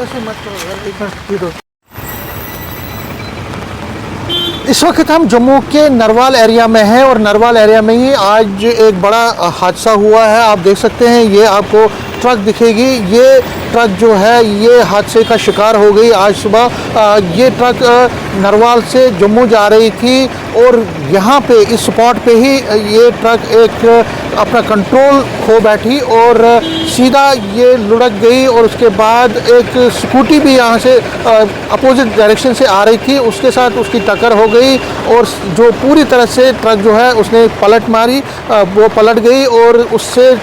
तरह से मत करो यार, एक मिनट दे दो। इस वक्त हम जम्मू के नरवाल एरिया में हैं और नरवाल एरिया में ही आज एक बड़ा हादसा हुआ है। आप देख सकते हैं, ये आपको ट्रक दिखेगी, ये ट्रक जो है ये हादसे का शिकार हो गई आज सुबह। ये ट्रक नरवाल से जम्मू जा रही थी और यहाँ पे इस स्पॉट पे ही ये ट्रक एक अपना कंट्रोल खो बैठी और सीधा ये लुढ़क गई और उसके बाद एक स्कूटी भी यहाँ से अपोजिट डायरेक्शन से आ रही थी, उसके साथ उसकी टक्कर हो गई और जो पूरी तरह से ट्रक जो है उसने पलट मारी, वो पलट गई और उससे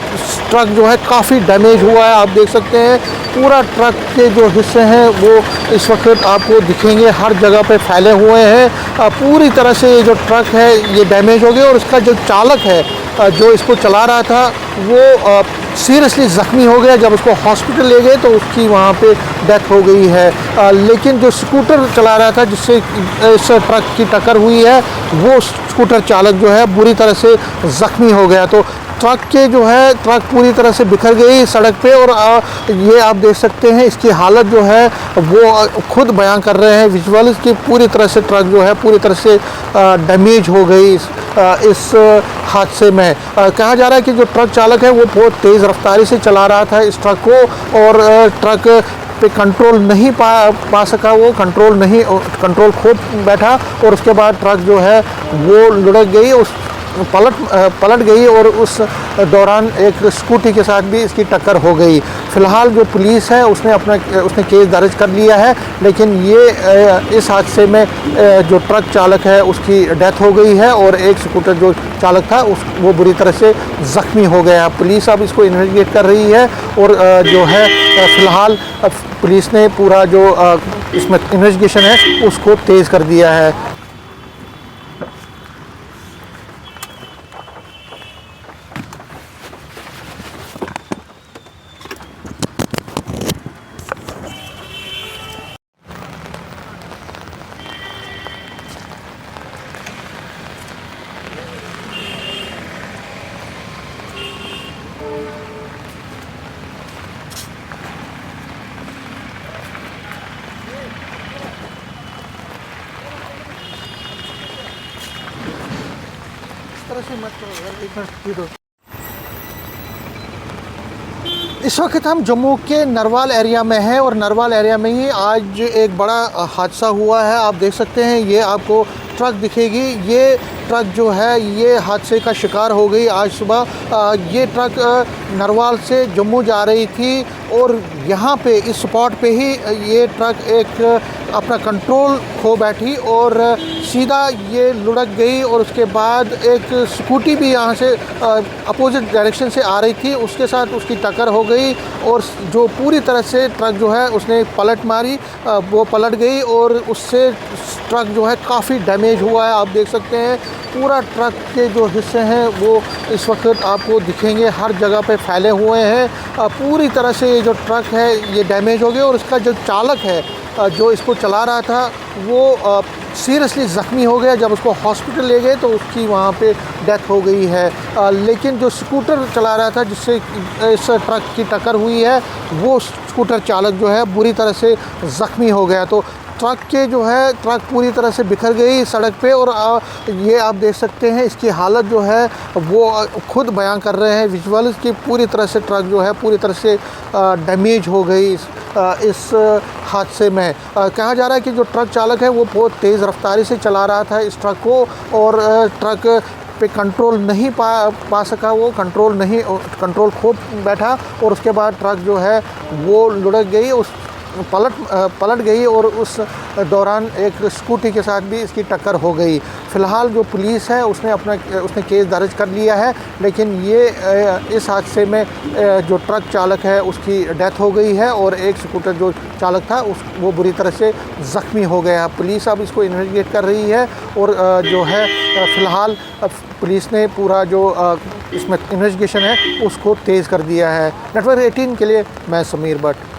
ट्रक जो है काफ़ी डैमेज हुआ है। आप देख सकते हैं पूरा ट्रक के जो हिस्से हैं वो इस वक्त आपको दिखेंगे, हर जगह पे फैले हुए हैं। पूरी तरह से ये जो ट्रक है ये डैमेज हो गया और इसका जो चालक है जो इसको चला रहा था वो सीरियसली ज़ख्मी हो गया। जब उसको हॉस्पिटल ले गए तो उसकी वहाँ पे डेथ हो गई है। लेकिन जो स्कूटर चला रहा था जिससे इस ट्रक की टक्कर हुई है वो स्कूटर चालक जो है बुरी तरह से ज़ख्मी हो गया। तो ट्रक के जो है ट्रक पूरी तरह से बिखर गई सड़क पे और ये आप देख सकते हैं इसकी हालत जो है वो खुद बयां कर रहे हैं विजुअल्स की। पूरी तरह से ट्रक जो है पूरी तरह से डैमेज हो गई इस हादसे में। कहा जा रहा है कि जो ट्रक चालक है वो बहुत तेज़ रफ्तारी से चला रहा था इस ट्रक को और ट्रक पे कंट्रोल नहीं पा सका, वो कंट्रोल खो बैठा और उसके बाद ट्रक जो है वो लुढ़क गई, उस पलट गई और उस दौरान एक स्कूटी के साथ भी इसकी टक्कर हो गई। फ़िलहाल जो पुलिस है उसने केस दर्ज कर लिया है, लेकिन ये इस हादसे में जो ट्रक चालक है उसकी डेथ हो गई है और एक स्कूटर जो चालक था वो बुरी तरह से ज़ख्मी हो गया। पुलिस अब इसको इन्वेस्टिगेट कर रही है और जो है फ़िलहाल पुलिस ने पूरा जो इसमें इन्वेस्टिगेशन है उसको तेज़ कर दिया है। तरह से मत करो यार, एक मिनट दे दो। इस वक्त हम जम्मू के नरवाल एरिया में हैं और नरवाल एरिया में ही आज एक बड़ा हादसा हुआ है। आप देख सकते हैं, ये आपको ट्रक दिखेगी, ये ट्रक जो है ये हादसे का शिकार हो गई आज सुबह। ये ट्रक नरवाल से जम्मू जा रही थी और यहाँ पे इस स्पॉट पे ही ये ट्रक एक अपना कंट्रोल खो बैठी और सीधा ये लुढ़क गई और उसके बाद एक स्कूटी भी यहाँ से अपोजिट डायरेक्शन से आ रही थी, उसके साथ उसकी टक्कर हो गई और जो पूरी तरह से ट्रक जो है उसने पलट मारी, वो पलट गई और उससे ट्रक जो है काफ़ी डैमेज हुआ है। आप देख सकते हैं पूरा ट्रक के जो हिस्से हैं वो इस वक्त आपको दिखेंगे, हर जगह पे फैले हुए हैं। पूरी तरह से ये जो ट्रक है ये डैमेज हो गया और इसका जो चालक है जो इसको चला रहा था वो सीरियसली ज़ख्मी हो गया। जब उसको हॉस्पिटल ले गए तो उसकी वहाँ पे डेथ हो गई है। लेकिन जो स्कूटर चला रहा था जिससे इस ट्रक की टक्कर हुई है वो स्कूटर चालक जो है बुरी तरह से ज़ख्मी हो गया। तो ट्रक के जो है ट्रक पूरी तरह से बिखर गई सड़क पे और ये आप देख सकते हैं इसकी हालत जो है वो खुद बयां कर रहे हैं विजुअल्स की। पूरी तरह से ट्रक जो है पूरी तरह से डैमेज हो गई इस हादसे में। कहा जा रहा है कि जो ट्रक चालक है वो बहुत तेज़ रफ्तारी से चला रहा था इस ट्रक को और ट्रक पे कंट्रोल नहीं पा सका, वो कंट्रोल खो बैठा और उसके बाद ट्रक जो है वो लुढ़क गई, उस पलट गई और उस दौरान एक स्कूटी के साथ भी इसकी टक्कर हो गई। फ़िलहाल जो पुलिस है उसने केस दर्ज कर लिया है, लेकिन ये इस हादसे में जो ट्रक चालक है उसकी डेथ हो गई है और एक स्कूटर जो चालक था वो बुरी तरह से ज़ख्मी हो गया। पुलिस अब इसको इन्वेस्टिगेट कर रही है और जो है फ़िलहाल पुलिस ने पूरा जो इसमें इन्वेस्टिगेशन है उसको तेज़ कर दिया है। नेटवर्क 18 के लिए मैं समीर भट्ट।